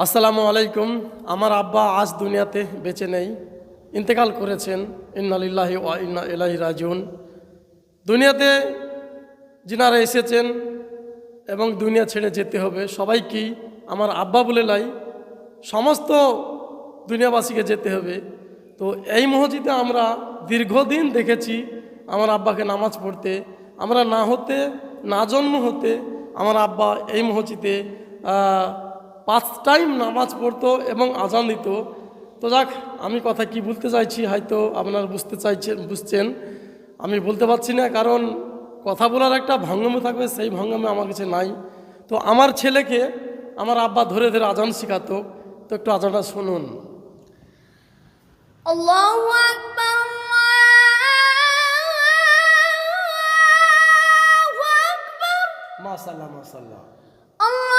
আসসালামু আলাইকুম। আমার আব্বা আজ দুনিয়াতে বেঁচে নেই, ইন্তেকাল করেছেন। ইন্না লিল্লাহি ওয়া ইন্না ইলাইহি রাজিউন। দুনিয়াতে যিনারা এসেছেন এবং দুনিয়া ছেড়ে যেতে হবে সবাইকেই আমার আব্বা বলে লাই, সমস্ত দুনিয়াবাসীকে যেতে হবে। তো এই মসজিদে আমরা দীর্ঘদিন দেখেছি আমার আব্বাকে নামাজ পড়তে। আমরা না জন্ম হতে আমার আব্বা এই মসজিদে 5 টাইম নামাজ পড়তো এবং আজান দিত। তো যাক, আমি কথা কি বলতে চাইছি হয়তো আপনারা বুঝছেন। আমি বলতে পারছি না, কারণ কথা বলার একটা ভঙ্গিমা থাকবে, সেই ভঙ্গিমা আমার কাছে নাই। তো আমার ছেলেকে আমার আব্বা ধরে ধরে আজান শিখাতো। তো একটু আজানটা শুনুন। আল্লাহু আকবার, আল্লাহু আকবার, মাশাআল্লাহ মাশাআল্লাহ। আল্লাহু